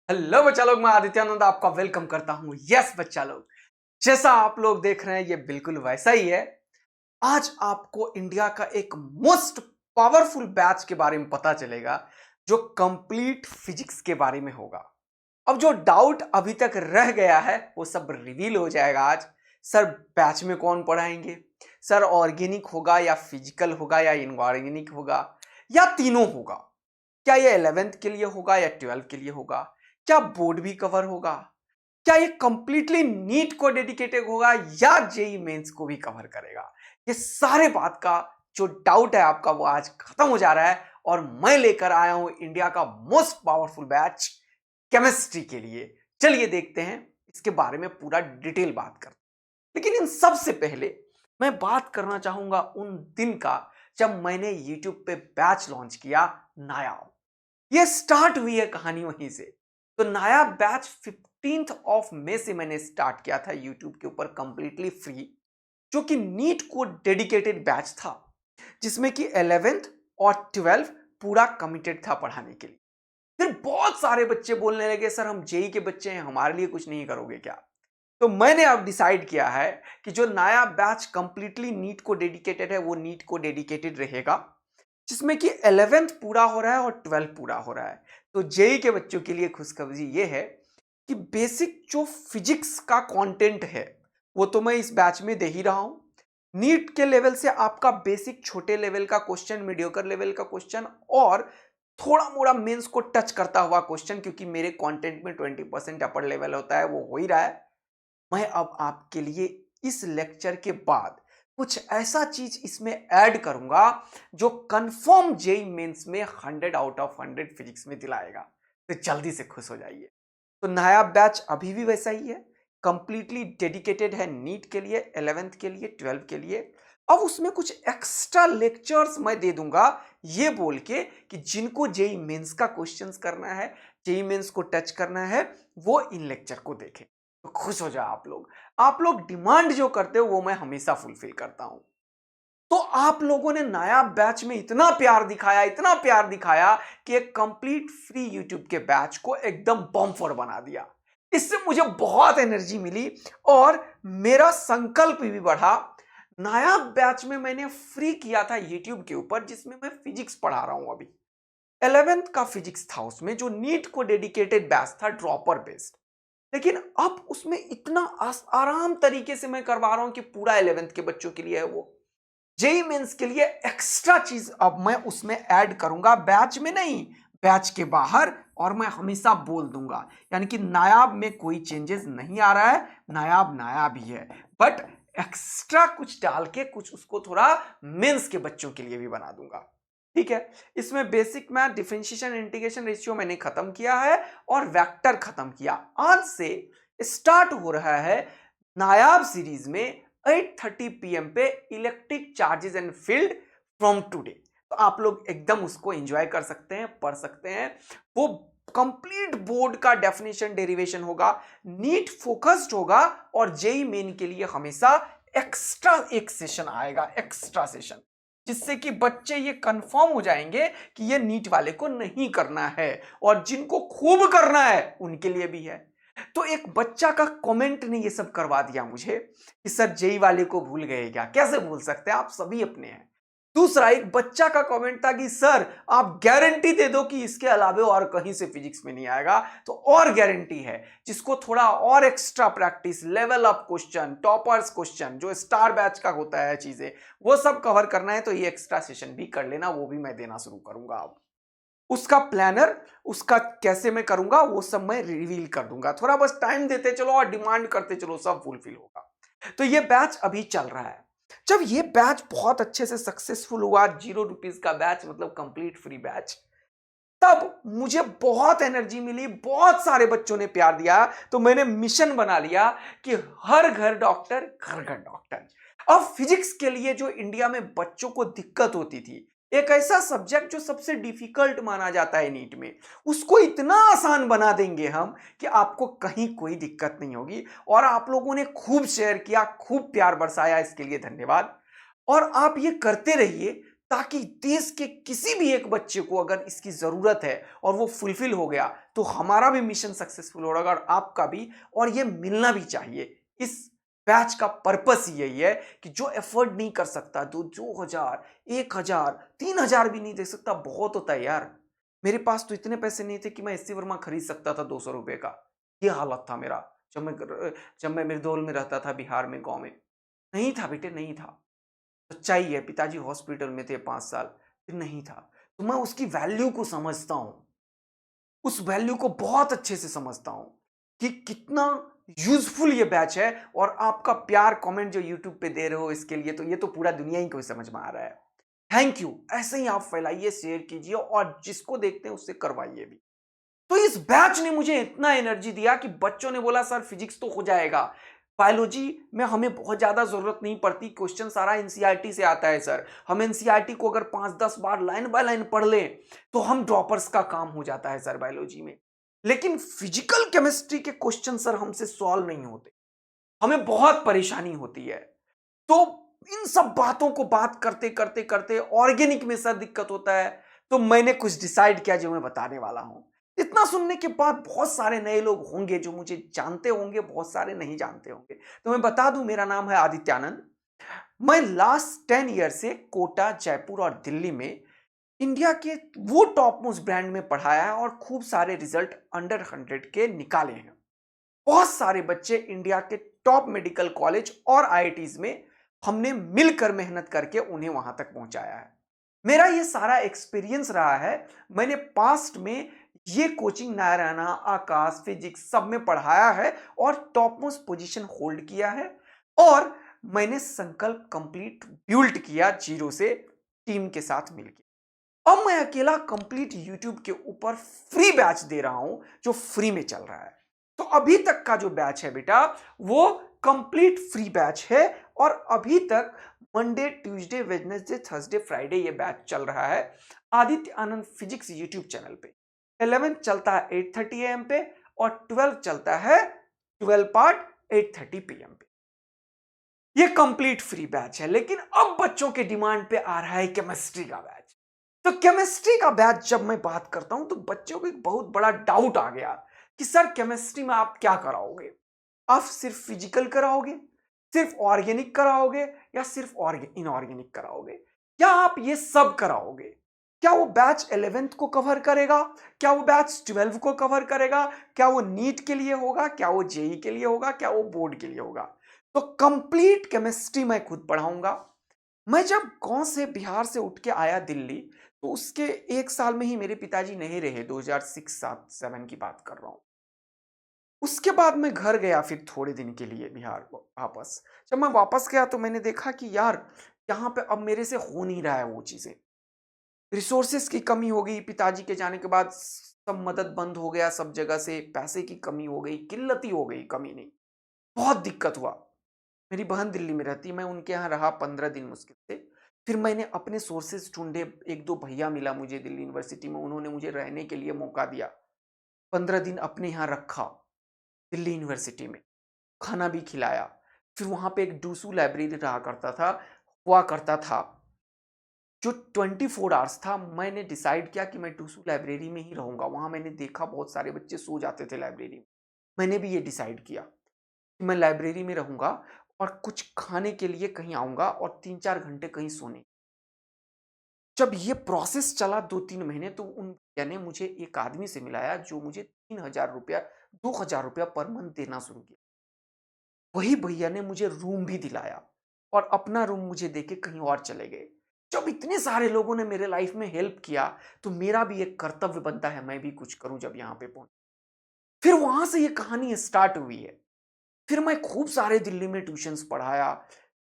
Hello बच्चा लोग, मैं आदित्यानंद आपका वेलकम करता हूं। यस बच्चा लोग, जैसा आप लोग देख रहे हैं ये बिल्कुल वैसा ही है। आज आपको इंडिया का एक मोस्ट पावरफुल बैच के बारे में पता चलेगा जो कंप्लीट फिजिक्स के बारे में होगा। अब जो डाउट अभी तक रह गया है वो सब रिवील हो जाएगा आज। सर बैच में कौन पढ़ाएंगे, सर ऑर्गेनिक होगा या फिजिकल होगा या इनऑर्गेनिक होगा या तीनों होगा, क्या ये 11th के लिए होगा या 12th के लिए होगा, क्या बोर्ड भी कवर होगा, क्या ये कंप्लीटली नीट को डेडिकेटेड होगा या जेई मेंस को भी कवर करेगा। ये सारे बात का जो डाउट है आपका वो आज खत्म हो जा रहा है और मैं लेकर आया हूं इंडिया का मोस्ट पावरफुल बैच केमिस्ट्री के लिए। चलिए देखते हैं इसके बारे में पूरा डिटेल बात करते हैं। लेकिन इन सबसे पहले मैं बात करना चाहूंगा उन दिन का जब मैंने YouTube पे बैच लॉन्च किया नायाब। ये स्टार्ट हुई है कहानी वहीं से। तो नया बैच 15th ऑफ मई से मैंने स्टार्ट किया था यूट्यूब के ऊपर कंप्लीटली फ्री, जो कि नीट को डेडिकेटेड बैच था, जिसमें कि 11th और 12th पूरा कमिटेड था पढ़ाने के लिए। फिर बहुत सारे बच्चे बोलने लगे सर हम जेई के बच्चे हैं, हमारे लिए कुछ नहीं करोगे क्या। तो मैंने अब डिसाइड किया है कि जो नया बैच कंप्लीटली नीट को डेडिकेटेड है वो नीट को डेडिकेटेड रहेगा, जिसमें कि 11th पूरा हो रहा है और 12th पूरा हो रहा है। तो जेई के बच्चों के लिए खुशखबरी ये है कि बेसिक जो फिजिक्स का कंटेंट है वो तो मैं इस बैच में दे ही रहा हूं। नीट के लेवल से आपका बेसिक छोटे लेवल का क्वेश्चन, मीडियोकर लेवल का क्वेश्चन और थोड़ा मोड़ा मेंस को टच करता हुआ क्वेश्चन, क्योंकि मेरे कंटेंट में 20% अपर लेवल होता है, वो हो ही रहा है। मैं अब आपके लिए इस लेक्चर के बाद कुछ ऐसा चीज इसमें ऐड करूंगा जो कंफर्म जेई मेंस में 100 आउट ऑफ 100 फिजिक्स में दिलाएगा। तो जल्दी से खुश हो जाइए। तो नया बैच अभी भी वैसा ही है, कंप्लीटली डेडिकेटेड है नीट के लिए, 11th के लिए, 12th के लिए। अब उसमें कुछ एक्स्ट्रा लेक्चर्स मैं दे दूंगा ये बोल के कि जिनको जेई मेंस का क्वेश्चंस करना है, जेई मेंस को टच करना है, वो इन लेक्चर को देखें। तो खुश हो जाओ आप लोग डिमांड जो करते हो वो मैं हमेशा फुलफिल करता हूं। तो आप लोगों ने नया बैच में इतना प्यार दिखाया, इतना प्यार दिखाया कि एक कंप्लीट फ्री यूट्यूब के बैच को एकदम बम्फर बना दिया। इससे मुझे बहुत एनर्जी मिली और मेरा संकल्प भी बढ़ा। नया बैच में मैंने फ्री किया था यूट्यूब के ऊपर, जिसमें मैं फिजिक्स पढ़ा रहा हूं अभी। 11th का फिजिक्स था उसमें, जो नीट को डेडिकेटेड बैच था, ड्रॉपर बेस्ड। लेकिन अब उसमें इतना आराम तरीके से मैं करवा रहा हूं कि पूरा 11th के बच्चों के लिए है वो। जेई मेंस के लिए एक्स्ट्रा चीज अब मैं उसमें ऐड करूंगा, बैच में नहीं, बैच के बाहर। और मैं हमेशा बोल दूंगा, यानी कि नायाब में कोई चेंजेस नहीं आ रहा है, नायाब नायाब ही है, बट एक्स्ट्रा कुछ डाल के कुछ उसको थोड़ा मेंस के बच्चों के लिए भी बना दूंगा। ठीक है। इसमें basic math, differentiation, integration, ratio मैंने खत्म किया है और वेक्टर खत्म किया। आज से स्टार्ट हो रहा है नायाब सीरीज में 8:30 PM पे electric charges and field from today. तो आप लोग एकदम उसको एंजॉय कर सकते हैं, पढ़ सकते हैं। वो कंप्लीट बोर्ड का डेफिनेशन, डेरिवेशन होगा, नीट फोकस्ड होगा और जेई मेन के लिए हमेशा एक्स्ट्रा एक सेशन आएगा, एक्स्ट्रा सेशन, जिससे कि बच्चे ये कंफर्म हो जाएंगे कि ये नीट वाले को नहीं करना है और जिनको खूब करना है उनके लिए भी है। तो एक बच्चा का कमेंट ने ये सब करवा दिया मुझे कि सर जेई वाले को भूल गए क्या। कैसे भूल सकते हैं, आप सभी अपने हैं। दूसरा, एक बच्चा का कमेंट था कि सर आप गारंटी दे दो कि इसके अलावा और कहीं से फिजिक्स में नहीं आएगा। तो और गारंटी है, जिसको थोड़ा और extra practice, level up question, toppers question, जो स्टार बैच का होता है चीजें, वो सब कवर करना है तो ये एक्स्ट्रा सेशन भी कर लेना, वो भी मैं देना शुरू करूंगा अब। उसका प्लानर, उसका कैसे मैं करूंगा वो सब मैं रिवील कर दूंगा। थोड़ा बस टाइम देते चलो और डिमांड करते चलो, सब फुलफिल होगा। तो ये बैच अभी चल रहा है। जब ये बैच बहुत अच्छे से सक्सेसफुल हुआ, ₹0 का बैच मतलब कंप्लीट फ्री बैच, तब मुझे बहुत एनर्जी मिली, बहुत सारे बच्चों ने प्यार दिया। तो मैंने मिशन बना लिया कि हर घर डॉक्टर, घर घर डॉक्टर। अब फिजिक्स के लिए जो इंडिया में बच्चों को दिक्कत होती थी, एक ऐसा सब्जेक्ट जो सबसे डिफिकल्ट माना जाता है नीट में, उसको इतना आसान बना देंगे हम कि आपको कहीं कोई दिक्कत नहीं होगी। और आप लोगों ने खूब शेयर किया, खूब प्यार बरसाया, इसके लिए धन्यवाद। और आप ये करते रहिए, ताकि देश के किसी भी एक बच्चे को अगर इसकी जरूरत है और वो फुलफिल हो गया तो हमारा भी मिशन सक्सेसफुल होगा और आपका भी, और ये मिलना भी चाहिए। इस बैच का पर्पस यही है कि जो एफर्ट नहीं कर सकता, 2,000, 1,000, 3,000 भी नहीं दे सकता, बहुत होता है यार। मेरे पास तो इतने पैसे नहीं थे कि मैं एससी वर्मा खरीद सकता था 200 रुपए का। ये हालत था मेरा जब मैं मिर्दौल में रहता था, बिहार में, गांव में। नहीं था बेटे, नहीं था। सच्चाई है, पिताजी हॉस्पिटल में थे 5 साल, फिर नहीं था। तो मैं उसकी वैल्यू को समझता हूं, उस वैल्यू को बहुत अच्छे से समझता हूं कि कितना यूजफुल ये बैच है। और आपका प्यार कमेंट जो यूट्यूब पे दे रहे हो इसके लिए, तो ये तो पूरा दुनिया ही को समझ में आ रहा है। Thank you. ऐसे ही आप फैलाइए, शेयर कीजिए और जिसको देखते हैं उससे करवाइए भी। तो इस बैच ने मुझे इतना एनर्जी दिया कि बच्चों ने बोला सर फिजिक्स तो हो जाएगा, बायोलॉजी में हमें बहुत ज्यादा जरूरत नहीं पड़ती, क्वेश्चन सारा एनसीईआरटी से आता है सर। हम एनसीईआरटी को अगर 5-10 बार लाइन बाय लाइन पढ़ लें तो हम ड्रॉपर्स का काम हो जाता है सर बायोलॉजी में। लेकिन फिजिकल केमिस्ट्री के क्वेश्चन सर हमसे सॉल्व नहीं होते, हमें बहुत परेशानी होती है। तो इन सब बातों को बात करते करते करते ऑर्गेनिक में सर दिक्कत होता है। तो मैंने कुछ डिसाइड किया जो मैं बताने वाला हूं। इतना सुनने के बाद बहुत सारे नए लोग होंगे जो मुझे जानते होंगे, बहुत सारे नहीं जानते होंगे। तो मैं बता दूं, मेरा नाम है आदित्यानंद। मैं लास्ट 10 ईयर से कोटा, जयपुर और दिल्ली में इंडिया के वो टॉप मोस्ट ब्रांड में पढ़ाया है और खूब सारे रिजल्ट अंडर 100 के निकाले हैं। बहुत सारे बच्चे इंडिया के टॉप मेडिकल कॉलेज और आईआईटीज में हमने मिलकर मेहनत करके उन्हें वहां तक पहुंचाया है। मेरा ये सारा एक्सपीरियंस रहा है। मैंने पास्ट में ये कोचिंग नारायणा, आकाश, फिजिक्स सब में पढ़ाया है और टॉप मोस्ट पोजीशन होल्ड किया है। और मैंने संकल्प कंप्लीट बिल्ड किया जीरो से, टीम के साथ मिलकर। अब मैं अकेला कंप्लीट यूट्यूब के ऊपर फ्री बैच दे रहा हूं जो फ्री में चल रहा है। तो अभी तक का जो बैच है बेटा वो कंप्लीट फ्री बैच है। और अभी तक Monday, Tuesday, Wednesday, Thursday, Friday ये बैच चल रहा है आदित्य आनंद फिजिक्स यूट्यूब चैनल पे। 11 चलता है 8:30 AM पे और 12 चलता है 12 पार्ट 8:30 PM पे। ये कंप्लीट फ्री बैच है। लेकिन अब बच्चों के डिमांड पे आ रहा है केमिस्ट्री का बैच। तो केमिस्ट्री का बैच जब मैं बात करता हूं तो बच्चों को एक बहुत बड़ा डाउट आ गया कि सर केमिस्ट्री में आप क्या कराओगे? आप सिर्फ फिजिकल कराओगे, सिर्फ ऑर्गेनिक कराओगे, या सिर्फ इनऑर्गेनिक कराओगे? क्या आप ये सब कराओगे? क्या वो बैच 11th को कवर करेगा? क्या वो बैच 12 को कवर करेगा? क्या वो नीट के लिए होगा? क्या वो जेई के लिए होगा? क्या वो बोर्ड के लिए होगा? तो कंप्लीट केमिस्ट्री मैं खुद पढ़ाऊंगा। मैं जब गांव से, बिहार से उठ के आया दिल्ली, तो उसके 1 साल में ही मेरे पिताजी नहीं रहे। 2006-7 की बात कर रहा हूं। उसके बाद मैं घर गया फिर थोड़े दिन के लिए बिहार वापस। जब मैं वापस गया तो मैंने देखा कि यार यहाँ पे अब मेरे से हो नहीं रहा है वो चीजें। रिसोर्सेस की कमी हो गई, पिताजी के जाने के बाद सब मदद बंद हो गया सब जगह से, पैसे की कमी हो गई, किल्लती हो गई, कमी नहीं, बहुत दिक्कत हुआ। मेरी बहन दिल्ली में रहती, मैं उनके यहाँ रहा 15 दिन मुश्किल से। फिर मैंने अपने सोर्सेज ढूंढे, एक दो भैया मिला मुझे दिल्ली यूनिवर्सिटी में, उन्होंने मुझे रहने के लिए मौका दिया। 15 दिन अपने यहाँ रखा दिल्ली यूनिवर्सिटी में, खाना भी खिलाया। फिर वहां पे एक डूसू लाइब्रेरी रहा करता था, हुआ करता था, जो 24 आवर्स था। मैंने डिसाइड किया कि मैं डूसू लाइब्रेरी में ही रहूंगा। वहां मैंने देखा बहुत सारे बच्चे सो जाते थे लाइब्रेरी में। मैंने भी ये डिसाइड किया कि मैं लाइब्रेरी में रहूंगा और कुछ खाने के लिए कहीं आऊंगा और 3-4 घंटे कहीं सोने। जब ये प्रोसेस चला 2-3 महीने, तो उन भैया ने मुझे एक आदमी से मिलाया जो मुझे 3,000 रुपया, 2,000 रुपया पर मंथ देना शुरू किया। वही भैया ने मुझे रूम भी दिलाया और अपना रूम मुझे देके कहीं और चले गए। जब इतने सारे लोगों ने मेरे लाइफ में हेल्प किया तो मेरा भी एक कर्तव्य बनता है मैं भी कुछ करूं जब यहाँ पे पहुंच। फिर वहां से ये कहानी स्टार्ट हुई है। फिर मैं खूब सारे दिल्ली में ट्यूशंस पढ़ाया,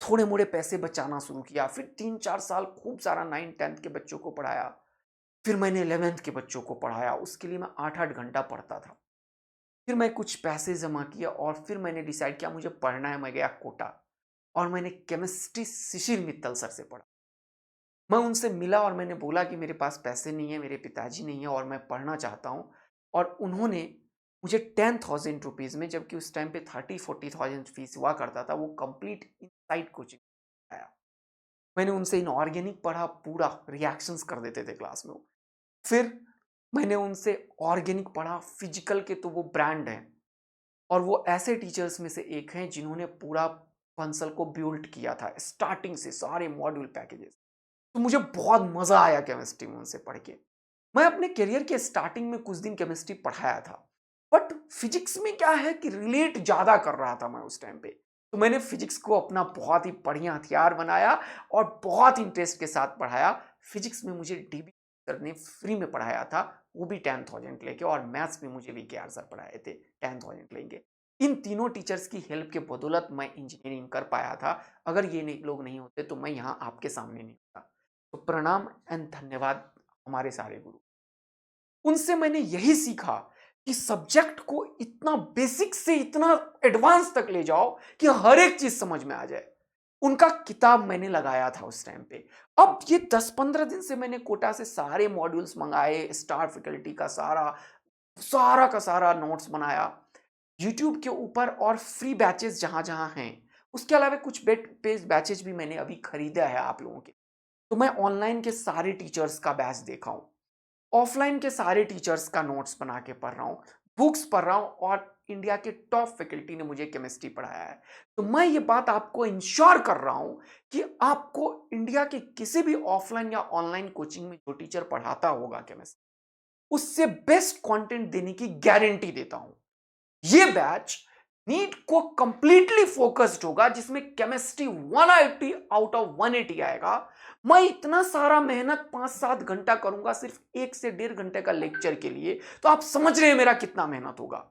थोड़े मोड़े पैसे बचाना शुरू किया। फिर 3-4 साल खूब सारा 9th-10th के बच्चों को पढ़ाया। फिर मैंने 11th के बच्चों को पढ़ाया, उसके लिए मैं 8-8 घंटा पढ़ता था। फिर मैं कुछ पैसे जमा किया और फिर मैंने डिसाइड किया मुझे पढ़ना है। मैं गया कोटा और मैंने केमिस्ट्री शिशिर मित्तल सर से पढ़ा। मैं उनसे मिला और मैंने बोला कि मेरे पास पैसे नहीं है, मेरे पिताजी नहीं है और मैं पढ़ना चाहता हूँ। और उन्होंने मुझे 10,000 रुपीज़ में, जबकि उस टाइम पे 30-40,000 फीस हुआ करता था, वो कंप्लीट इनसाइड कोचिंग आया। मैंने उनसे इनऑर्गेनिक पढ़ा, पूरा रिएक्शंस कर देते थे क्लास में। फिर मैंने उनसे ऑर्गेनिक पढ़ा, फिजिकल के तो वो ब्रांड हैं और वो ऐसे टीचर्स में से एक हैं जिन्होंने पूरा बंसल को बिल्ड किया था स्टार्टिंग से, सारे मॉड्यूल पैकेजेस। तो मुझे बहुत मजा आया केमिस्ट्री में उनसे पढ़ के। मैं अपने करियर के स्टार्टिंग में कुछ दिन केमिस्ट्री पढ़ाया था, बट फिजिक्स में क्या है कि रिलेट ज्यादा कर रहा था मैं उस टाइम पे। तो मैंने फिजिक्स को अपना बहुत ही बढ़िया हथियार बनाया और बहुत इंटरेस्ट के साथ पढ़ाया। फिजिक्स में मुझे डीबी सर ने फ्री में पढ़ाया था, वो भी 10,000 लेके, और मैथ्स में मुझे VKR सर पढ़ाए थे 10,000 लेंगे। इन तीनों टीचर्स की हेल्प के बदौलत मैं इंजीनियरिंग कर पाया था। अगर ये लोग नहीं होते तो मैं यहाँ आपके सामने नहीं होता। तो प्रणाम एंड धन्यवाद हमारे सारे गुरु। उनसे मैंने यही सीखा कि सब्जेक्ट को इतना बेसिक से इतना एडवांस तक ले जाओ कि हर एक चीज समझ में आ जाए। उनका किताब मैंने लगाया था उस टाइम पे। अब ये 10-15 दिन से मैंने कोटा से सारे मॉड्यूल्स मंगाए, स्टार फैकल्टी का सारा सारा का सारा नोट्स बनाया यूट्यूब के ऊपर, और फ्री बैचेस जहां जहां हैं। उसके अलावा कुछ पेज बैचेस भी मैंने अभी खरीदा है आप लोगों के। तो मैं ऑनलाइन के सारे टीचर्स का बैच देखा हूं, ऑफलाइन के सारे टीचर्स का नोट्स बना के पढ़ रहा हूँ, बुक्स पढ़ रहा हूँ, और इंडिया के टॉप फैकल्टी ने मुझे केमिस्ट्री पढ़ाया है। तो मैं ये बात आपको इंश्योर कर रहा हूँ कि आपको इंडिया के किसी भी ऑफलाइन या ऑनलाइन कोचिंग में जो टीचर पढ़ाता होगा केमिस्ट्री, उससे बेस्ट कंटेंट देने की गारंटी देता हूं। ये बैच नीट को कंप्लीटली फोकस्ड होगा, जिसमें केमिस्ट्री 180 आउट ऑफ 180 आएगा। मैं इतना सारा मेहनत 5-7 घंटा करूंगा सिर्फ 1 से 1.5 घंटे का लेक्चर के लिए, तो आप समझ रहे हैं मेरा कितना मेहनत होगा।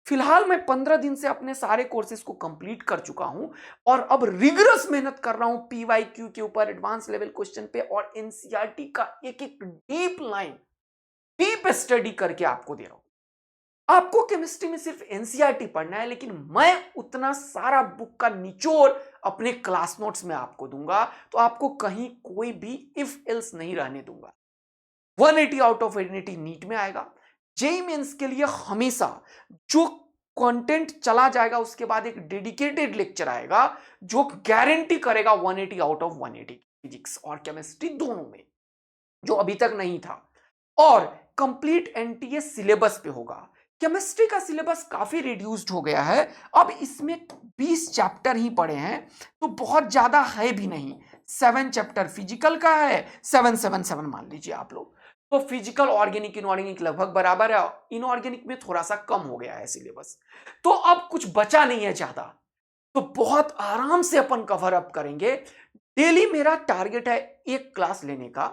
फिलहाल मैं 15 दिन से अपने सारे कोर्सेज को कंप्लीट कर चुका हूं और अब रिगरस मेहनत कर रहा हूं PYQ के ऊपर, एडवांस लेवल क्वेश्चन पे, और NCERT का एक एक डीप लाइन, डीप स्टडी करके आपको दे रहा हूं। आपको केमिस्ट्री में सिर्फ एनसीईआरटी पढ़ना है, लेकिन मैं उतना सारा बुक का निचोड़ अपने क्लास नोट्स में आपको दूंगा, तो आपको कहीं कोई भी इफ एल्स नहीं रहने दूंगा। 180 आउट ऑफ 180 नीट में आएगा। जेईई मेंस के लिए हमेशा जो कंटेंट चला जाएगा उसके बाद एक डेडिकेटेड लेक्चर आएगा जो गारंटी करेगा 180 आउट ऑफ 180 फिजिक्स और केमिस्ट्री दोनों में, जो अभी तक नहीं था। और कंप्लीट एनटीए सिलेबस पे होगा। केमिस्ट्री का सिलेबस काफी रिड्यूस्ड हो गया है, अब इसमें 20 चैप्टर ही पड़े हैं, तो बहुत ज्यादा है भी नहीं। 7 चैप्टर फिजिकल का है, 777 मान लीजिए आप लोग। तो फिजिकल, ऑर्गेनिक, इनऑर्गेनिक लगभग बराबर है। इनऑर्गेनिक में थोड़ा सा कम हो गया है सिलेबस, तो अब कुछ बचा नहीं है ज्यादा, तो बहुत आराम से अपन कवर अप करेंगे। डेली मेरा टारगेट है एक क्लास लेने का।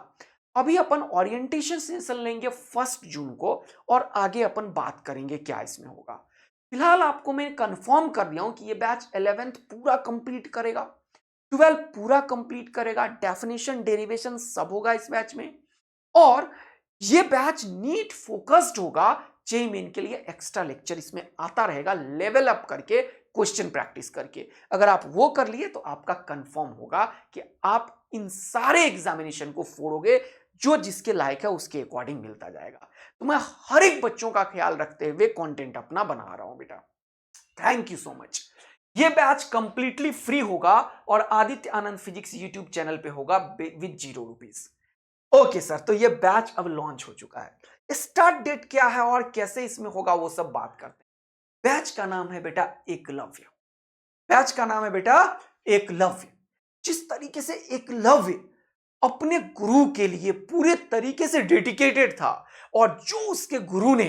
अभी अपन ओरिएंटेशन सेशन लेंगे 1 जून को, और आगे अपन बात करेंगे क्या इसमें होगा। फिलहाल आपको मैं कंफर्म कर दिया हूं कि ये बैच 11th पूरा कंप्लीट करेगा, 12 पूरा कंप्लीट करेगा, डेफिनेशन, डेरिवेशन सब होगा इस बैच में। और ये बैच नीट फोकस्ड होगा। जेईई मेन के लिए एक्स्ट्रा लेक्चर इसमें आता रहेगा, लेवल अप करके, क्वेश्चन प्रैक्टिस करके। अगर आप वो कर लिए तो आपका कंफर्म होगा कि आप इन सारे एग्जामिनेशन को फोड़ोगे, जो जिसके लायक है उसके अकॉर्डिंग मिलता जाएगा। तो मैं हर एक बच्चों का ख्याल रखते हुए कंटेंट अपना बना रहा हूं बेटा। Thank you so much. ये बैच कंप्लीटली फ्री होगा और आदित्य आनंद फिजिक्स यूट्यूब चैनल पे होगा विद 0 रुपीज। ओके सर, तो ये बैच अब लॉन्च हो चुका है। स्टार्ट डेट क्या है और कैसे इसमें होगा वो सब बात करते हैं। बैच का नाम है बेटा एकलव्य। बैच का नाम है बेटा एकलव्य। जिस तरीके से एकलव्य अपने गुरु के लिए पूरे तरीके से डेडिकेटेड था, और जो उसके गुरु ने,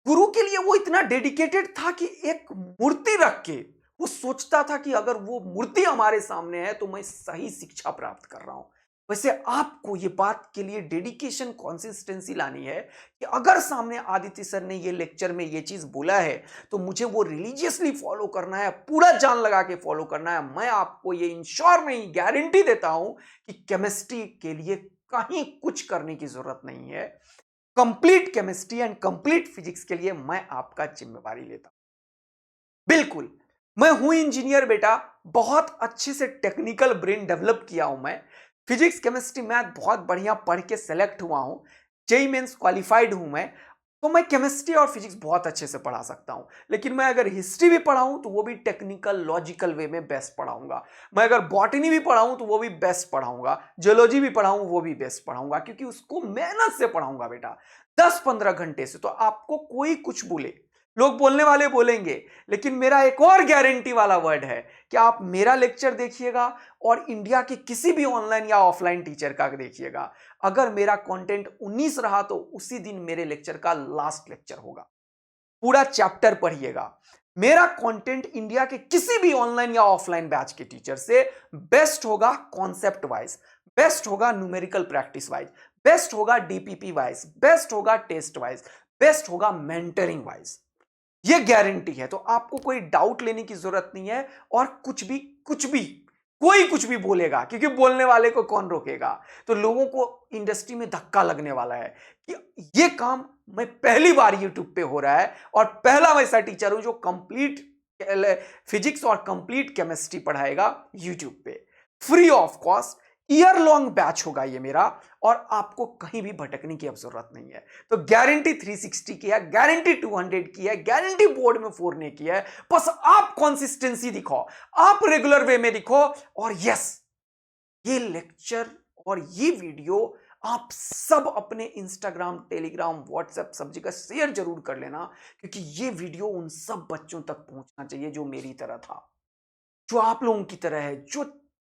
गुरु के लिए वो इतना डेडिकेटेड था कि एक मूर्ति रख के वो सोचता था कि अगर वो मूर्ति हमारे सामने है तो मैं सही शिक्षा प्राप्त कर रहा हूं। वैसे आपको ये बात के लिए डेडिकेशन, कंसिस्टेंसी लानी है कि अगर सामने आदित्य सर ने ये लेक्चर में ये चीज बोला है तो मुझे वो रिलीजियसली फॉलो करना है, पूरा जान लगा के फॉलो करना है। मैं आपको ये इंश्योर नहीं, गारंटी देता हूं कि केमिस्ट्री के लिए कहीं कुछ करने की जरूरत नहीं है। Complete chemistry and complete physics के लिए मैं आपका जिम्मेवारी लेता हूं। बिल्कुल, मैं हूं इंजीनियर बेटा, बहुत अच्छे से टेक्निकल ब्रेन डेवलप किया हूं मैं। फिजिक्स, केमिस्ट्री, मैथ बहुत बढ़िया पढ़ के सेलेक्ट हुआ हूं। जेईई मेंस क्वालिफाइड हूं मैं। तो मैं केमिस्ट्री और फिजिक्स बहुत अच्छे से पढ़ा सकता हूं, लेकिन मैं अगर हिस्ट्री भी पढ़ाऊं तो वो भी टेक्निकल लॉजिकल वे में बेस्ट पढ़ाऊंगा। मैं अगर बॉटनी भी पढ़ाऊं तो वो भी बेस्ट पढ़ाऊंगा। जियोलॉजी भी पढ़ाऊं वो भी बेस्ट पढ़ाऊंगा, क्योंकि उसको मेहनत से पढ़ाऊंगा बेटा, 10-15 घंटे से। तो आपको कोई कुछ बोले, लोग बोलने वाले बोलेंगे, लेकिन मेरा एक और गारंटी वाला वर्ड है कि आप मेरा लेक्चर देखिएगा और इंडिया के किसी भी ऑनलाइन या ऑफलाइन टीचर का देखिएगा। अगर मेरा कंटेंट 19 रहा तो उसी दिन मेरे लेक्चर का लास्ट लेक्चर होगा। पूरा चैप्टर पढ़िएगा। मेरा कंटेंट इंडिया के किसी भी ऑनलाइन या ऑफलाइन बैच के टीचर से बेस्ट होगा, कॉन्सेप्ट वाइज बेस्ट होगा, न्यूमेरिकल प्रैक्टिस वाइज बेस्ट होगा, डीपीपी वाइज बेस्ट होगा, टेस्ट वाइज बेस्ट होगा, मेंटरिंग वाइज। ये गारंटी है। तो आपको कोई डाउट लेने की जरूरत नहीं है। और कुछ भी कोई कुछ भी बोलेगा, क्योंकि बोलने वाले को कौन रोकेगा। तो लोगों को इंडस्ट्री में धक्का लगने वाला है कि ये काम मैं पहली बार यूट्यूब पे हो रहा है और पहला वैसा टीचर हूं जो कंप्लीट फिजिक्स और कंप्लीट केमिस्ट्री पढ़ाएगा यूट्यूब पे, free of cost. Year long batch होगा ये मेरा, और आपको कहीं भी भटकने की अब जरूरत नहीं है। तो गारंटी 360 की है, गारंटी 200 की है, गारंटी बोर्ड में फोड़ने की है। बस आप कंसिस्टेंसी दिखाओ, आप रेगुलर वे में दिखो। और यस, ये लेक्चर और ये वीडियो आप सब अपने इंस्टाग्राम, टेलीग्राम, व्हाट्सएप सब जगह शेयर जरूर कर लेना, क्योंकि ये वीडियो उन सब बच्चों तक पहुंचना चाहिए जो मेरी तरह था, जो आप लोगों की तरह है, जो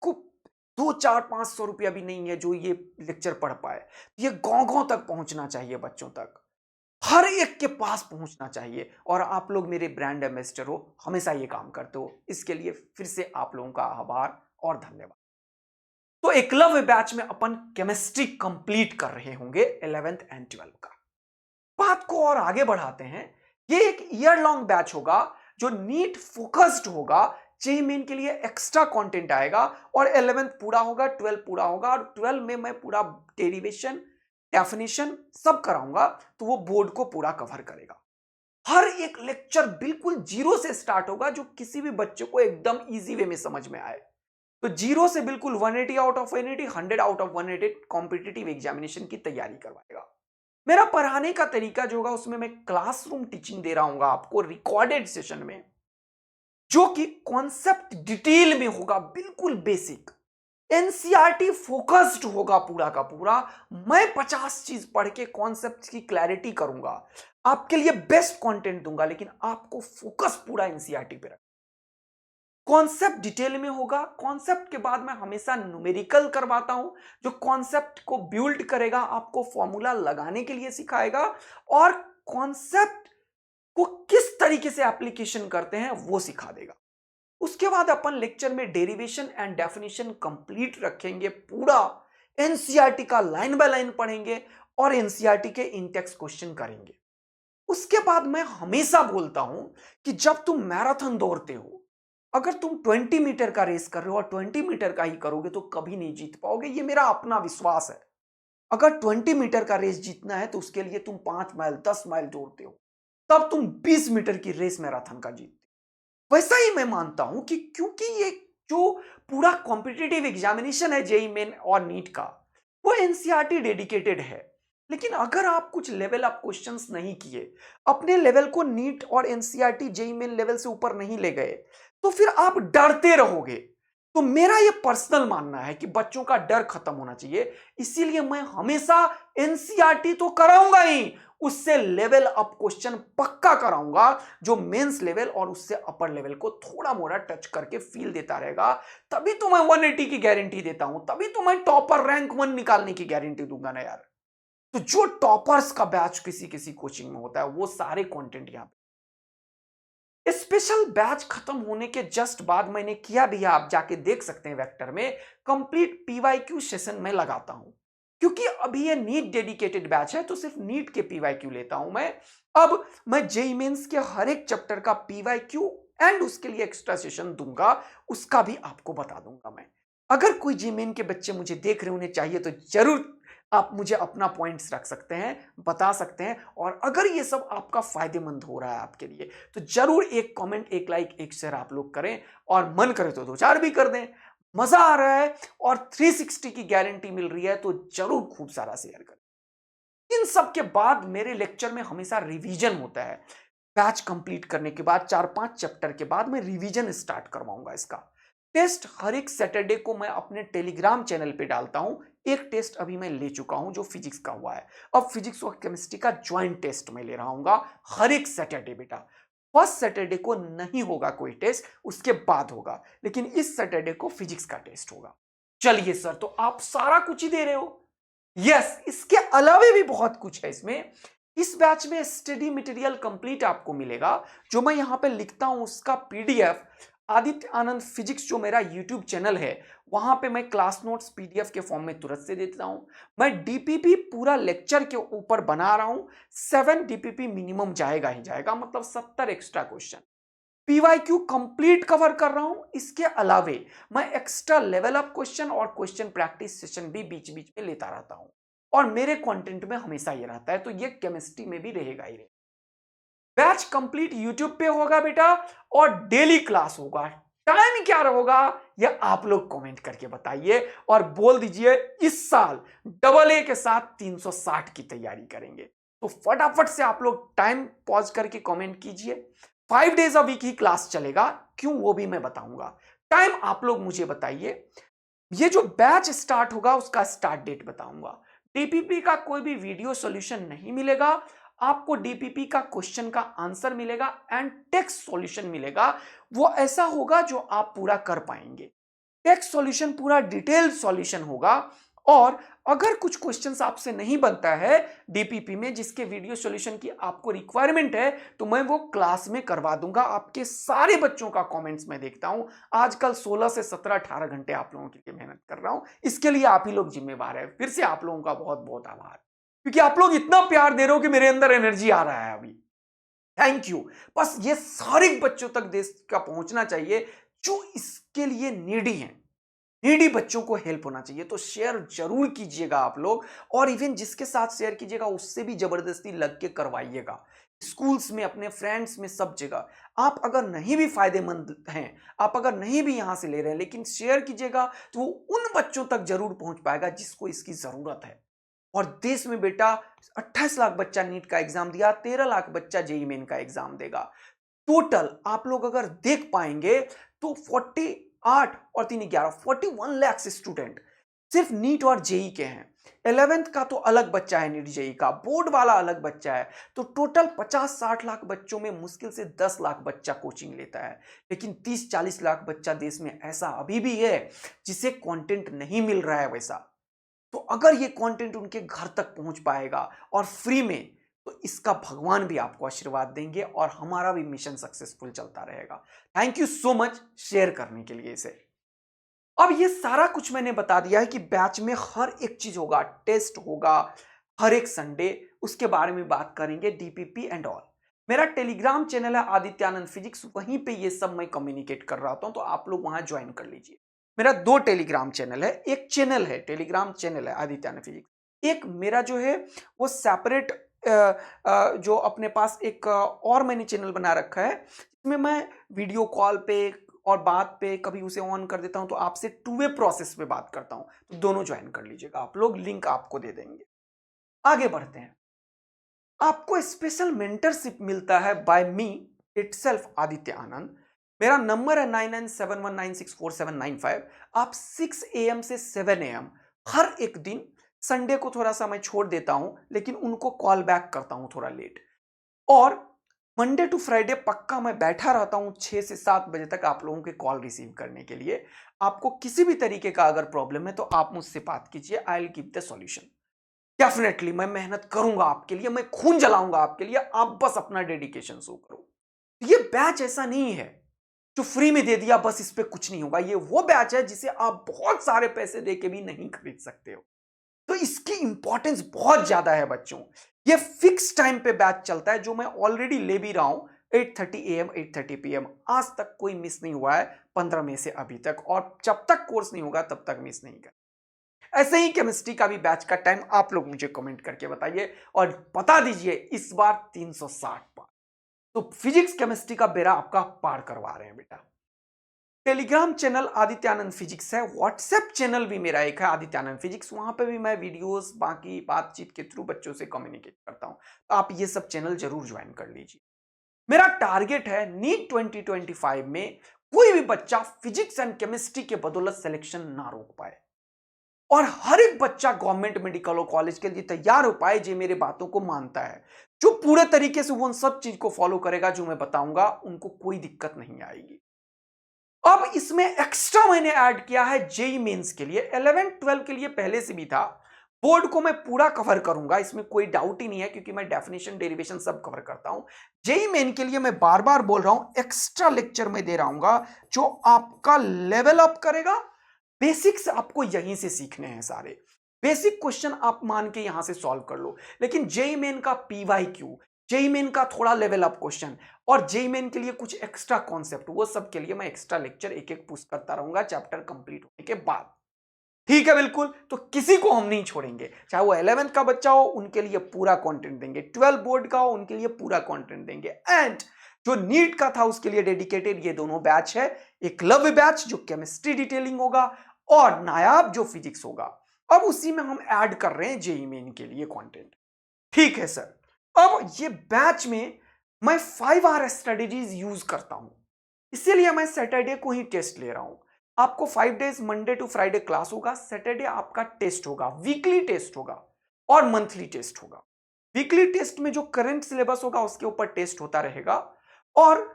को 200-400-500 रुपया भी नहीं है जो ये लेक्चर पढ़ पाए। ये गांव गांव तक पहुंचना चाहिए, बच्चों तक, हर एक के पास पहुंचना चाहिए। और आप लोग मेरे ब्रांड एम्बेसडर हो, हमेशा ये काम करते हो। इसके लिए फिर से आप लोगों का आभार और धन्यवाद। तो एकलव्य बैच में अपन केमिस्ट्री कंप्लीट कर रहे होंगे 11th एंड 12th का। बात को और आगे बढ़ाते हैं। ये एक ईयर लॉन्ग बैच होगा जो नीट फोकस्ड होगा। जेईई मेन के लिए एक्स्ट्रा कंटेंट आएगा और 11th पूरा होगा, 12th पूरा होगा, और 12th में मैं पूरा डेरिवेशन, डेफिनेशन सब कराऊंगा, तो वो बोर्ड को पूरा कवर करेगा। हर एक लेक्चर बिल्कुल जीरो से स्टार्ट होगा, जो किसी भी बच्चे को एकदम इजी वे में समझ में आए। तो जीरो से बिल्कुल 180 out of 180, 100 out of 180 competitive examination की तैयारी करवाएगा। मेरा पढ़ाने का तरीका जो होगा उसमें मैं क्लासरूम टीचिंग दे रहा हूं आपको रिकॉर्डेड सेशन में, जो कि कॉन्सेप्ट डिटेल में होगा, बिल्कुल बेसिक। एनसीईआरटी फोकस्ड होगा पूरा का पूरा। मैं 50 चीज पढ़ के कॉन्सेप्ट की क्लैरिटी करूंगा, आपके लिए बेस्ट कंटेंट दूंगा, लेकिन आपको फोकस पूरा एनसीईआरटी पे रख। कॉन्सेप्ट डिटेल में होगा। कॉन्सेप्ट के बाद मैं हमेशा न्यूमेरिकल करवाता हूं, जो कॉन्सेप्ट को बिल्ड करेगा, आपको फॉर्मूला लगाने के लिए सिखाएगा, और कॉन्सेप्ट को किस तरीके से एप्लीकेशन करते हैं वो सिखा देगा। उसके बाद अपन लेक्चर में डेरिवेशन एंड डेफिनेशन कंप्लीट रखेंगे पूरा। एनसीईआरटी का लाइन बाय लाइन पढ़ेंगे और एनसीईआरटी के इंटेक्स क्वेश्चन करेंगे। उसके बाद मैं हमेशा बोलता हूं कि जब तुम मैराथन दौड़ते हो, अगर तुम 20 मीटर का रेस कर रहे हो और 20 मीटर का ही करोगे तो कभी नहीं जीत पाओगे। ये मेरा अपना विश्वास है। अगर 20 मीटर का रेस जीतना है तो उसके लिए तुम 5 माइल 10 माइल दौड़ते हो, तब तुम 20 मीटर की रेस मैराथन का जीतते हो। वैसा ही मैं मानता हूं कि क्योंकि ये जो पूरा कॉम्पिटिटिव एग्जामिनेशन है जेईई मेन और नीट का, वो एनसीईआरटी डेडिकेटेड है। लेकिन अगर आप कुछ लेवल अप क्वेश्चंस नहीं किए, अपने लेवल को नीट और एनसीईआरटी जेईई मेन लेवल से ऊपर नहीं ले गए, तो फिर आप डरते रहोगे। तो मेरा ये पर्सनल मानना है कि बच्चों का डर खत्म होना चाहिए। इसीलिए मैं हमेशा एनसीईआरटी तो कराऊंगा ही, उससे लेवल अप क्वेश्चन पक्का कराऊंगा, जो मेंस लेवल और उससे अपर लेवल को थोड़ा मोड़ा टच करके फील देता रहेगा। तभी तो मैं 180 की गारंटी देता हूं, तभी तो मैं टॉपर रैंक 1 निकालने की गारंटी दूंगा ना यार। तो जो टॉपर्स का बैच किसी किसी कोचिंग में होता है, वो सारे कंटेंट यहां पे। स्पेशल बैच खत्म होने के जस्ट बाद मैंने किया भी है, आप जाके देख सकते हैं वेक्टर में, कंप्लीट पीवाईक्यू सेशन में लगाता हूं। क्योंकि अभी ये नीट डेडिकेटेड बैच है, तो सिर्फ नीट के पीवाईक्यू लेता हूं मैं। अब मैं जेईई मेंस के हर एक चैप्टर का पीवाईक्यू एंड उसके लिए एक्स्ट्रा सेशन दूंगा, उसका भी आपको बता दूंगा मैं। अगर कोई जेईई मेन के बच्चे मुझे देख रहे, उन्हें चाहिए, तो जरूर आप मुझे अपना पॉइंट्स रख सकते हैं, बता सकते हैं। और अगर ये सब आपका फायदेमंद हो रहा है आपके लिए, तो जरूर एक कमेंट, एक लाइक, एक शेयर आप लोग करें, और मन करे तो 2-4 भी कर दें। मजा आ रहा है और 360 की गारंटी मिल रही है, तो जरूर खूब सारा शेयर करें। इन सब के बाद मेरे लेक्चर में हमेशा रिवीजन होता है। बैच कंप्लीट करने के बाद 4-5 चैप्टर के बाद मैं रिवीजन स्टार्ट करवाऊंगा। इसका टेस्ट हर एक सैटरडे को मैं अपने टेलीग्राम चैनल पे डालता हूं। एक टेस्ट अभी मैं ले चुका हूं जो फिजिक्स का हुआ है। अब फिजिक्स और केमिस्ट्री का ज्वाइंट टेस्ट मैं ले रहा हूं हर एक सैटरडे बेटा। फर्स्ट सैटरडे को नहीं होगा कोई टेस्ट, उसके बाद होगा, लेकिन इस सैटरडे को फिजिक्स का टेस्ट होगा। चलिए सर, तो आप सारा कुछ ही दे रहे हो। यस, इसके अलावा भी बहुत कुछ है इसमें। इस बैच में स्टडी मटेरियल कंप्लीट आपको मिलेगा। जो मैं यहां पे लिखता हूं उसका पीडीएफ आदित्य आनंद फिजिक्स जो मेरा यूट्यूब चैनल है वहां पे मैं क्लास नोट्स पीडीएफ के फॉर्म में तुरंत से देता हूं। मैं डीपीपी पूरा लेक्चर के ऊपर बना रहा हूं। 7 डीपीपी मिनिमम जाएगा ही जाएगा, मतलब 70 extra question. PYQ complete cover कर रहा हूं। इसके अलावे मैं एक्स्ट्रा लेवल अप क्वेश्चन और क्वेश्चन प्रैक्टिस सेशन भी बीच बीच में लेता रहता हूं। और मेरे कंटेंट में हमेशा ये रहता है, तो ये केमिस्ट्री में भी रहेगा ही। बैच कंप्लीट यूट्यूब पे होगा बेटा, और डेली क्लास होगा। टाइम क्या होगा ये आप लोग कमेंट करके बताइए और बोल दीजिए इस साल डबल ए के साथ 360 की तैयारी करेंगे। तो फटाफट से आप लोग टाइम पॉज करके कमेंट कीजिए। 5 डेज अ वीक ही क्लास चलेगा, क्यों वो भी मैं बताऊंगा। टाइम आप लोग मुझे बताइए। ये जो बैच स्टार्ट होगा उसका स्टार्ट डेट बताऊंगा। डीपीपी का कोई भी वीडियो सॉल्यूशन नहीं मिलेगा आपको। डीपीपी का क्वेश्चन का आंसर मिलेगा एंड टेक्स्ट सॉल्यूशन मिलेगा। वो ऐसा होगा जो आप पूरा कर पाएंगे। टेक्स्ट सॉल्यूशन पूरा डिटेल सॉल्यूशन होगा। और अगर कुछ क्वेश्चंस आपसे नहीं बनता है डीपीपी में जिसके वीडियो सॉल्यूशन की आपको रिक्वायरमेंट है, तो मैं वो क्लास में करवा दूंगा। आपके सारे बच्चों का कमेंट्स मैं देखता हूं। आजकल 16 से 17 18 घंटे आप लोगों के लिए मेहनत कर रहा हूं। इसके लिए आप ही लोग जिम्मेवार है। फिर से आप लोगों का बहुत बहुत आभार, क्योंकि आप लोग इतना प्यार दे रहे हो कि मेरे अंदर एनर्जी आ रहा है अभी। Thank you. बस ये सारे बच्चों तक देश का पहुंचना चाहिए जो इसके लिए नीडी हैं। नीडी बच्चों को हेल्प होना चाहिए। तो शेयर जरूर कीजिएगा आप लोग, और इवन जिसके साथ शेयर कीजिएगा उससे भी जबरदस्ती लग के करवाइएगा। स्कूल्स में, अपने फ्रेंड्स में, सब जगह। आप अगर नहीं भी फायदेमंद हैं, आप अगर नहीं भी यहां से ले रहे हैं, लेकिन शेयर कीजिएगा तो वो उन बच्चों तक जरूर पहुंच पाएगा जिसको इसकी जरूरत है। और देश में बेटा 28 लाख बच्चा नीट का एग्जाम दिया, 13 लाख बच्चा जेईई मेन का एग्जाम देगा। टोटल आप लोग अगर देख पाएंगे तो 48 और 3 11 41 लाख स्टूडेंट सिर्फ नीट और जेई के हैं। 11th का तो अलग बच्चा है, नीट जेई का बोर्ड वाला अलग बच्चा है। तो टोटल 50-60 लाख बच्चों में मुश्किल से 10 लाख बच्चा कोचिंग लेता है। लेकिन 30-40 लाख बच्चा देश में ऐसा अभी भी है जिसे कंटेंट नहीं मिल रहा है वैसा। तो अगर ये कंटेंट उनके घर तक पहुंच पाएगा और फ्री में, तो इसका भगवान भी आपको आशीर्वाद देंगे और हमारा भी मिशन सक्सेसफुल चलता रहेगा। Thank you so much share करने के लिए इसे। अब ये सारा कुछ मैंने बता दिया है कि बैच में हर एक चीज होगा, टेस्ट होगा हर एक संडे, उसके बारे में बात करेंगे, डीपीपी एंड ऑल। मेरा टेलीग्राम चैनल है आदित्य आनंद फिजिक्स, वहीं पे ये सब मैं कम्युनिकेट कर रहा हूं, तो आप लोग वहां ज्वाइन कर लीजिए। मेरा 2 टेलीग्राम चैनल है। एक चैनल है, टेलीग्राम चैनल है आदित्य आनंद फिजिक्स। एक मेरा जो है वो सेपरेट जो अपने पास एक और मैंने चैनल बना रखा है, जिसमें मैं वीडियो कॉल पे और बात पे कभी उसे ऑन कर देता हूं तो आपसे 2 वे प्रोसेस में बात करता हूं। तो दोनों ज्वाइन कर लीजिएगा आप लोग, लिंक आपको दे देंगे। आगे बढ़ते हैं। आपको स्पेशल मेंटरशिप मिलता है बाय मी इटसेल्फ आदित्य आनंद। मेरा नंबर है 9971964795। आप 6 AM से 7 AM हर एक दिन, संडे को थोड़ा सा मैं छोड़ देता हूं लेकिन उनको कॉल बैक करता हूं थोड़ा लेट। और मंडे टू फ्राइडे पक्का मैं बैठा रहता हूं 6 से 7 बजे तक आप लोगों के कॉल रिसीव करने के लिए। आपको किसी भी तरीके का अगर प्रॉब्लम है तो आप मुझसे बात कीजिए, I will give the solution. Definitely मैं मेहनत करूंगा आपके लिए, मैं खून जलाऊंगा आपके लिए, आप बस अपना डेडिकेशन शो करो। ये बैच ऐसा नहीं है जो फ्री में दे दिया बस इस पे कुछ नहीं होगा। ये वो बैच है जिसे आप बहुत सारे पैसे दे के भी नहीं खरीद सकते हो। तो इसकी इंपॉर्टेंस बहुत ज्यादा है बच्चों। ये फिक्स टाइम पे बैच चलता है जो मैं ऑलरेडी ले भी रहा हूं, 8:30 AM 8:30 PM। आज तक कोई मिस नहीं हुआ है 15 में से अभी तक, और जब तक कोर्स नहीं होगा तब तक मिस नहीं कर। ऐसे ही केमिस्ट्री का भी बैच का टाइम आप लोग मुझे कमेंट करके बताइए और बता दीजिए इस बार 360 पार। तो फिजिक्स केमिस्ट्री का बेड़ा आपका पार करवा रहे हैं बेटा। टेलीग्राम चैनल आदित्यानंद फिजिक्स है, व्हाट्सएप चैनल भी मेरा एक है आदित्यानंद फिजिक्स, वहां पे भी मैं वीडियोस बाकी बातचीत के थ्रू बच्चों से कम्युनिकेट करता हूं, तो आप ये सब चैनल जरूर ज्वाइन कर लीजिए। मेरा टारगेट है नीट 2025 में कोई भी बच्चा फिजिक्स एंड केमिस्ट्री के बदौलत सिलेक्शन ना रोक पाए और हर एक बच्चा गवर्नमेंट मेडिकल और कॉलेज के लिए तैयार हो पाए जो मेरे बातों को मानता है, जो पूरे तरीके से वो उन सब चीज को फॉलो करेगा जो मैं बताऊंगा, उनको कोई दिक्कत नहीं आएगी। अब इसमें एक्स्ट्रा मैंने ऐड किया है जेई मेंस के लिए, 11 12 के लिए पहले से भी था। बोर्ड को मैं पूरा कवर करूंगा, इसमें कोई डाउट ही नहीं है क्योंकि मैं डेफिनेशन डेरिवेशन सब कवर करता हूं। जेई मेन के लिए मैं बार बार बोल रहा हूं, एक्स्ट्रा लेक्चर में दे रहा हूं जो आपका लेवल अप करेगा। बेसिक्स आपको यहीं से सीखने हैं, सारे बेसिक क्वेश्चन आप मान के यहां से सॉल्व कर लो। लेकिन जेई मेन का पीवाईक्यू, जेई मेन का थोड़ा लेवल अप क्वेश्चन और जेई मेन के लिए कुछ एक्स्ट्रा कॉन्सेप्ट, वो सब के लिए मैं एक्स्ट्रा लेक्चर एक एक पुश करता रहूंगा चैप्टर कंप्लीट होने के बाद। ठीक है, बिल्कुल। तो किसी को हम नहीं छोड़ेंगे, चाहे वो 11th का बच्चा हो उनके लिए पूरा कंटेंट देंगे, 12 बोर्ड का हो उनके लिए पूरा कंटेंट देंगे, एंड जो नीट का था उसके लिए डेडिकेटेड ये दोनों बैच है, एक लव बैच जो केमिस्ट्री डिटेलिंग होगा और नायाब जो फिजिक्स होगा। अब उसी में हम ऐड कर रहे हैं जेई मेन के लिए कंटेंट। ठीक है सर। अब ये बैच में मैं 5R स्ट्रेटेजीज यूज करता हूं, इसीलिए मैं सैटरडे को ही टेस्ट ले रहा हूं। आपको 5 days Monday to Friday class होगा, सैटरडे आपका टेस्ट होगा, वीकली टेस्ट होगा और मंथली टेस्ट होगा। वीकली टेस्ट में जो करंट सिलेबस होगा उसके ऊपर टेस्ट होता रहेगा और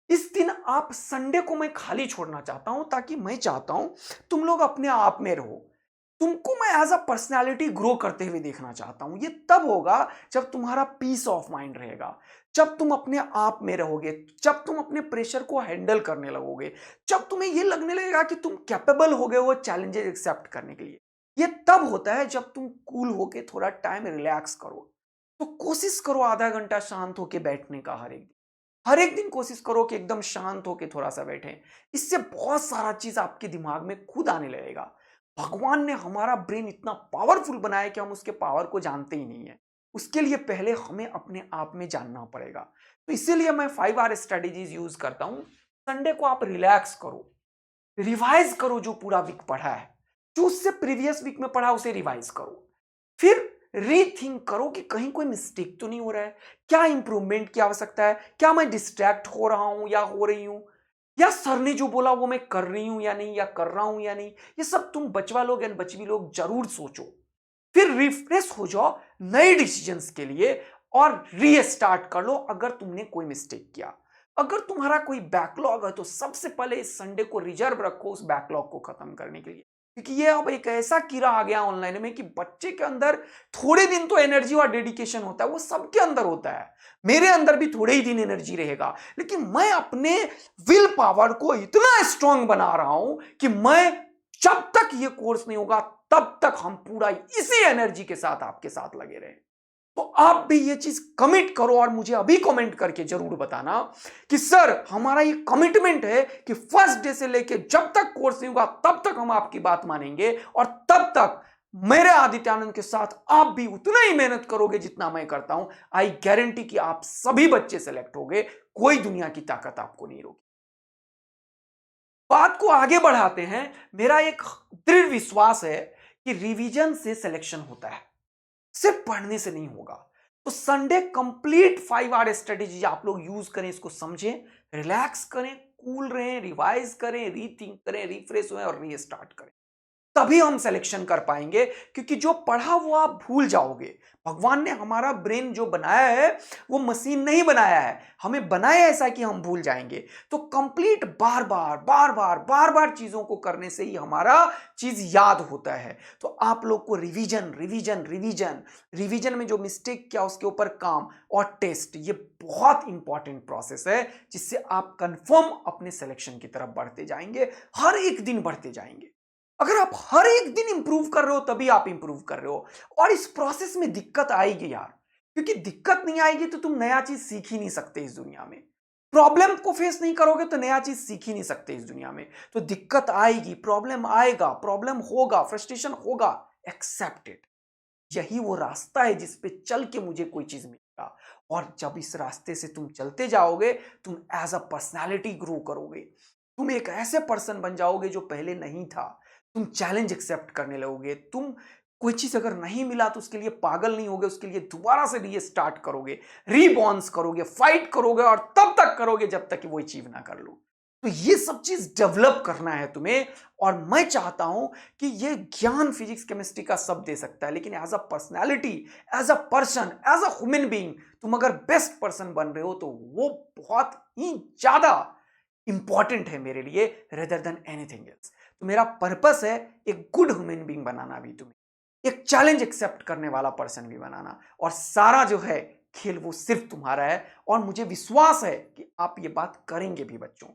इस दिन आप संडे को मैं खाली छोड़ना चाहता हूं, ताकि मैं चाहता हूं तुम लोग अपने आप में रहो। तुमको मैं एज अ पर्सनैलिटी ग्रो करते हुए देखना चाहता हूं। ये तब होगा जब तुम्हारा पीस ऑफ माइंड रहेगा, जब तुम अपने आप में रहोगे, जब तुम अपने प्रेशर को हैंडल करने लगोगे, जब तुम्हें ये लगने लगेगा कि तुम कैपेबल हो गए वो चैलेंजेस एक्सेप्ट करने के लिए। ये तब होता है जब तुम कूल होके थोड़ा टाइम रिलैक्स करो। तो कोशिश करो आधा घंटा शांत होके बैठने का, हर एक दिन कोशिश करो कि एकदम शांत होके थोड़ा सा बैठें। इससे बहुत सारा चीज आपके दिमाग में खुद आने लगेगा। भगवान ने हमारा ब्रेन इतना पावरफुल बनाया कि हम उसके पावर को जानते ही नहीं है। उसके लिए पहले हमें अपने आप में जानना पड़ेगा। तो इसीलिए मैं 5R स्ट्रेटेजीज यूज करता हूं। संडे को आप रिलैक्स करो, रिवाइज करो जो पूरा वीक पढ़ा है, जो उससे प्रीवियस वीक में पढ़ा उसे रिवाइज करो, फिर रीथिंक करो कि कहीं कोई मिस्टेक तो नहीं हो रहा है, क्या इंप्रूवमेंट की आवश्यकता है, क्या मैं डिस्ट्रैक्ट हो रहा हूं या हो रही हूं, या सर ने जो बोला वो मैं कर रही हूं या नहीं, या कर रहा हूं या नहीं। ये सब तुम बचवा लोग एंड बचवी लोग जरूर सोचो, फिर रिफ्रेश हो जाओ नए डिसीजंस के लिए और रीस्टार्ट कर लो अगर तुमने कोई मिस्टेक किया। अगर तुम्हारा कोई बैकलॉग है तो सबसे पहले इस संडे को रिजर्व रखो उस बैकलॉग को खत्म करने के लिए, क्योंकि ये अब एक ऐसा कीड़ा आ गया ऑनलाइन में कि बच्चे के अंदर थोड़े दिन तो एनर्जी और डेडिकेशन होता है, वो सबके अंदर होता है। मेरे अंदर भी थोड़े ही दिन एनर्जी रहेगा, लेकिन मैं अपने विल पावर को इतना स्ट्रांग बना रहा हूं कि मैं जब तक ये कोर्स नहीं होगा तब तक हम पूरा इसी एनर्जी के साथ आपके साथ लगे रहे। तो आप भी ये चीज कमिट करो और मुझे अभी कमेंट करके जरूर बताना कि सर हमारा ये कमिटमेंट है कि फर्स्ट डे से लेके जब तक कोर्स नहीं होगा तब तक हम आपकी बात मानेंगे और तब तक मेरे आदित्यानंद के साथ आप भी उतना ही मेहनत करोगे जितना मैं करता हूं। आई गारंटी कि आप सभी बच्चे सेलेक्ट होंगे, कोई दुनिया की ताकत आपको नहीं रोकी। बात को आगे बढ़ाते हैं। मेरा एक दृढ़ विश्वास है कि रिवीजन से सिलेक्शन होता है, सिर्फ पढ़ने से नहीं होगा। तो संडे कंप्लीट 5R स्ट्रेटेजी आप लोग यूज करें, इसको समझें, रिलैक्स करें, कूल रहें, रिवाइज करें, रीथिंक करें, रिफ्रेश हुए और रीस्टार्ट करें, तभी हम सिलेक्शन कर पाएंगे। क्योंकि जो पढ़ा वो आप भूल जाओगे। भगवान ने हमारा ब्रेन जो बनाया है वो मशीन नहीं बनाया है, हमें बनाया ऐसा कि हम भूल जाएंगे। तो कंप्लीट बार बार बार बार बार बार चीजों को करने से ही हमारा चीज याद होता है। तो आप लोग को रिवीजन रिवीजन रिवीजन रिवीजन में जो मिस्टेक किया उसके ऊपर काम और टेस्ट, ये बहुत इंपॉर्टेंट प्रोसेस है जिससे आप कंफर्म अपने सिलेक्शन की तरफ बढ़ते जाएंगे, हर एक दिन बढ़ते जाएंगे। अगर आप हर एक दिन इंप्रूव कर रहे हो तभी आप इंप्रूव कर रहे हो। और इस प्रोसेस में दिक्कत आएगी यार, क्योंकि दिक्कत नहीं आएगी तो तुम नया चीज सीख ही नहीं सकते इस दुनिया में। प्रॉब्लम को फेस नहीं करोगे तो नया चीज सीख ही नहीं सकते इस दुनिया में। तो दिक्कत आएगी, प्रॉब्लम आएगा, प्रॉब्लम होगा, फ्रस्ट्रेशन होगा, एक्सेप्ट इट। यही वो रास्ता है जिस पे चल के मुझे कोई चीज मिलेगा। और जब इस रास्ते से तुम चलते जाओगे तुम एज अ पर्सनैलिटी ग्रो करोगे। तुम एक ऐसे पर्सन बन जाओगे जो पहले नहीं था। तुम चैलेंज एक्सेप्ट करने लगोगे। तुम कोई चीज अगर नहीं मिला तो उसके लिए पागल नहीं होगे, उसके लिए दोबारा से रीस्टार्ट करोगे, रीबॉर्न्स करोगे, फाइट करोगे और तब तक करोगे जब तक कि वो अचीव ना कर लो। तो ये सब चीज डेवलप करना है तुम्हें। और मैं चाहता हूं कि ये ज्ञान फिजिक्स केमिस्ट्री का सब दे सकता है, लेकिन as a personality, as a person, as a human being तुम अगर बेस्ट पर्सन बन रहे हो तो वो बहुत ही ज्यादा इंपॉर्टेंट है मेरे लिए, रेदर देन एनीथिंग एल्स। तो मेरा पर्पस है एक गुड ह्यूमन बीइंग बनाना भी तुम्हें, एक चैलेंज एक्सेप्ट करने वाला पर्सन भी बनाना। और सारा जो है खेल वो सिर्फ तुम्हारा है, और मुझे विश्वास है कि आप ये बात करेंगे भी बच्चों।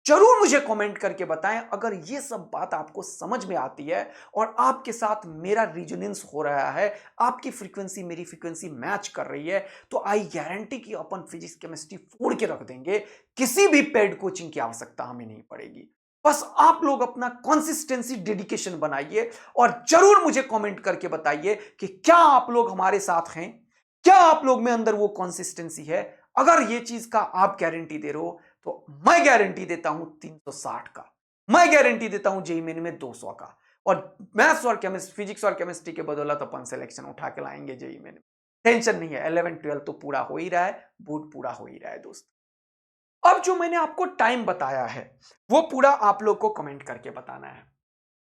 जरूर मुझे कमेंट करके बताएं अगर ये सब बात आपको समझ में आती है और आपके साथ मेरा रिजोनेंस हो रहा है, आपकी फ्रीक्वेंसी मेरी फ्रीक्वेंसी मैच कर रही है, तो आई गारंटी कि अपन फिजिक्स केमिस्ट्री फोड़ के रख देंगे। किसी भी पेड कोचिंग की आवश्यकता हमें नहीं पड़ेगी। बस आप लोग अपना कंसिस्टेंसी डेडिकेशन बनाइए और जरूर मुझे कमेंट करके बताइए कि क्या आप लोग हमारे साथ हैं, क्या आप लोग में अंदर वो कंसिस्टेंसी है। अगर ये चीज का आप गारंटी दे रहे हो तो मैं गारंटी देता हूं 360 का, मैं गारंटी देता हूं जेईई मेन में 200 का। और मैथ्स और केमिस्ट्री, फिजिक्स और केमिस्ट्री के बदौलत अपन सिलेक्शन उठा के लाएंगे जेईई मेन में। टेंशन नहीं है, 11-12 तो पूरा हो ही रहा है, बोर्ड पूरा हो ही रहा है दोस्त। अब जो मैंने आपको टाइम बताया है वो पूरा आप लोग को कमेंट करके बताना है।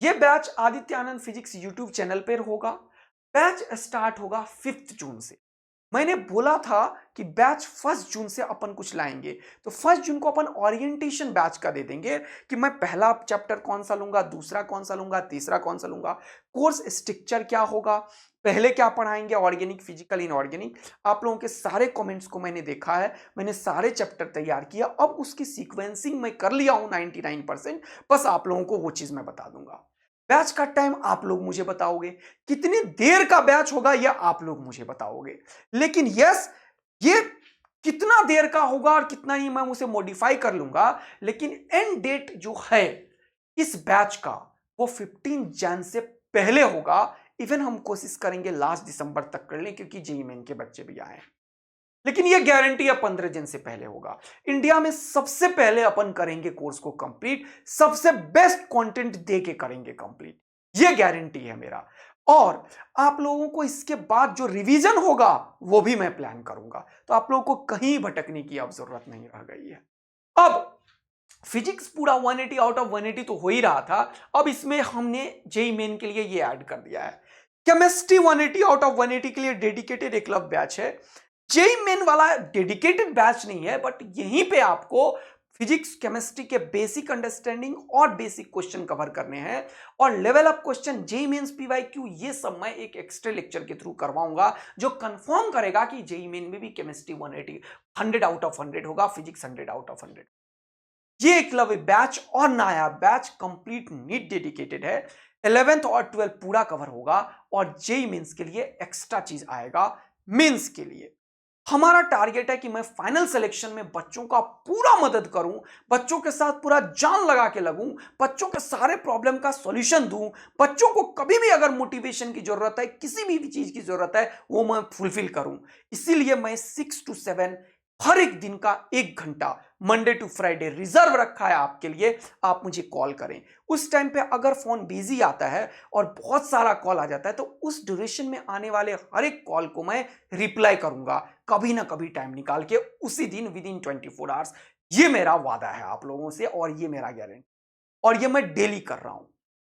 ये बैच आदित्य आनंद फिजिक्स यूट्यूब चैनल पर होगा। बैच स्टार्ट होगा 5 जून से। मैंने बोला था कि बैच 1 जून से अपन कुछ लाएंगे, तो 1 जून को अपन ओरिएंटेशन बैच का दे देंगे कि मैं पहला चैप्टर कौन सा लूंगा, दूसरा कौन सा लूंगा, तीसरा कौन सा लूंगा, कोर्स स्ट्रक्चर क्या होगा, पहले क्या पढ़ाएंगे, ऑर्गेनिक, फिजिकल, इनऑर्गेनिक। आप लोगों के सारे कमेंट्स को मैंने देखा है, मैंने सारे चैप्टर तैयार किया, अब उसकी सीक्वेंसिंग मैं कर लिया हूं 99%। बस आप लोगों को वो चीज मैं बता दूंगा। बैच का टाइम आप लोग मुझे बताओगे, कितनी देर का बैच होगा यह आप लोग मुझे बताओगे। लेकिन यस, ये कितना देर का होगा और कितना ही मैं उसे मॉडिफाई कर लूंगा, लेकिन एंड डेट जो है इस बैच का वो 15 जन से पहले होगा। इवन हम कोशिश करेंगे लास्ट दिसंबर तक कर लें, क्योंकि जेईई मेन के बच्चे भी आए हैं। लेकिन ये गारंटी है 15 जन से पहले होगा। इंडिया में सबसे पहले अपन करेंगे कोर्स को कंप्लीट, सबसे बेस्ट कंटेंट दे के करेंगे कंप्लीट, ये गारंटी है मेरा। और आप लोगों को इसके बाद जो रिवीजन होगा वो भी मैं प्लान करूंगा, तो आप लोगों को कहीं भटकने की अब जरूरत नहीं रह गई है। अब फिजिक्स पूरा 180 आउट ऑफ 180 तो हो ही रहा था, अब इसमें हमने जेईई मेन के लिए ये ऐड कर दिया है। केमिस्ट्री 180 आउट ऑफ 180 के लिए डेडिकेटेड एक क्लब बैच है। जेईई मेन वाला डेडिकेटेड बैच नहीं है, बट यहीं पे आपको फिजिक्स केमिस्ट्री के बेसिक अंडरस्टैंडिंग और बेसिक क्वेश्चन कवर करने हैं, और level up question, JEE Mains, PYQ, ये सब मैं एक एक्स्ट्रा लेक्चर के थ्रू करवाऊंगा जो कंफर्म करेगा कि जेईई मेन में भी केमिस्ट्री 180 100 आउट ऑफ 100 होगा, फिजिक्स 100 आउट ऑफ 100। ये एकलव्य बैच और नया बैच कंप्लीट नीट डेडिकेटेड है। 11th और 12th पूरा कवर होगा, और जेईई मेंस के लिए एक्स्ट्रा चीज आएगा। मेंस के लिए हमारा टारगेट है कि मैं फाइनल सिलेक्शन में बच्चों का पूरा मदद करूं, बच्चों के साथ पूरा जान लगा के लगूं, बच्चों के सारे प्रॉब्लम का सॉल्यूशन दूं, बच्चों को कभी भी अगर मोटिवेशन की जरूरत है, किसी भी चीज की जरूरत है, वो मैं फुलफिल करूं। इसीलिए मैं 6 to 7 हर एक दिन का 1 घंटा मंडे टू फ्राइडे रिजर्व रखा है आपके लिए। आप मुझे कॉल करें, उस टाइम पे अगर फोन बिजी आता है और बहुत सारा कॉल आ जाता है तो उस ड्यूरेशन में आने वाले हर एक कॉल को मैं रिप्लाई करूंगा, कभी ना कभी टाइम निकाल के, उसी दिन विद इन 24 आवर्स। ये मेरा वादा है आप लोगों से, और ये मेरा गारंटी, और ये मैं डेली कर रहा हूं।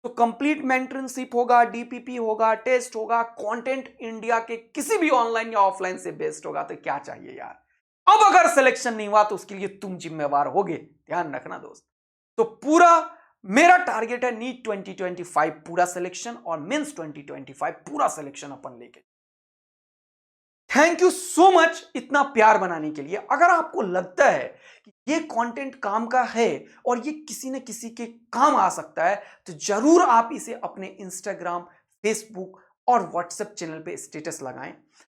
तो कंप्लीट मेंटरशिप होगा, डीपीपी होगा, टेस्ट होगा, कंटेंट इंडिया के किसी भी ऑनलाइन या ऑफलाइन से बेस्ट होगा। तो क्या चाहिए यार। अब अगर सिलेक्शन नहीं हुआ तो उसके लिए तुम जिम्मेवार होगे, ध्यान रखना दोस्त। तो पूरा मेरा टारगेट है नीट 2025 पूरा सिलेक्शन और मेंस 2025 पूरा सिलेक्शन अपन लेके। थैंक यू सो मच इतना प्यार बनाने के लिए। अगर आपको लगता है कि ये कंटेंट काम का है और ये किसी न किसी के काम आ सकता है, तो जरूर आप इसे अपने इंस्टाग्राम, फेसबुक और व्हाट्सएप चैनल पे स्टेटस लगाएं।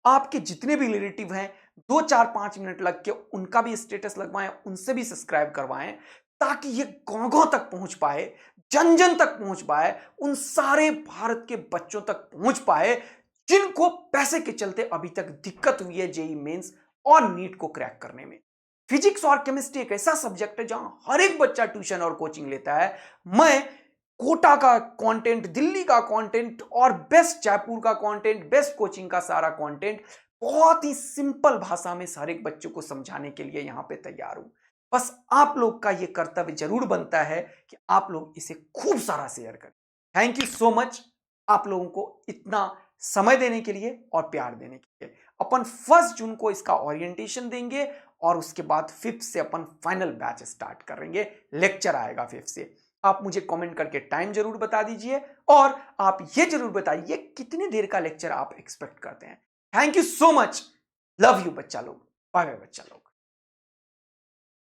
आपके जितने भी रिलेटिव हैं 2-4-5 मिनट लग के उनका भी स्टेटस लगवाएं, उनसे भी सब्सक्राइब करवाएं, ताकि ये गांव तक पहुंच पाए, जन जन तक पहुंच पाए, उन सारे भारत के बच्चों तक पहुंच पाए जिनको पैसे के चलते अभी तक दिक्कत हुई है जेईई मेंस और नीट को क्रैक करने में। फिजिक्स और केमिस्ट्री एक ऐसा सब्जेक्ट है जहां हर एक बच्चा ट्यूशन और कोचिंग लेता है। मैं कोटा का कंटेंट, दिल्ली का कंटेंट और बेस्ट जयपुर का कंटेंट, बेस्ट कोचिंग का सारा कंटेंट बहुत ही सिंपल भाषा में हर एक बच्चों को समझाने के लिए यहां पे तैयार हूं। बस आप लोग का ये कर्तव्य जरूर बनता है कि आप लोग इसे खूब सारा शेयर करें। थैंक यू सो मच आप लोगों को इतना समय देने के लिए और प्यार देने के लिए। अपन 1 जून को इसका ओरिएंटेशन देंगे और उसके बाद 5 से अपन फाइनल बैच स्टार्ट करेंगे। लेक्चर आएगा 5 से। आप मुझे कमेंट करके टाइम जरूर बता दीजिए और आप ये जरूर बताइए कितनी देर का लेक्चर आप एक्सपेक्ट करते हैं। Thank you so much. Love you बच्चा लोग। बाय बाय बच्चा लोग।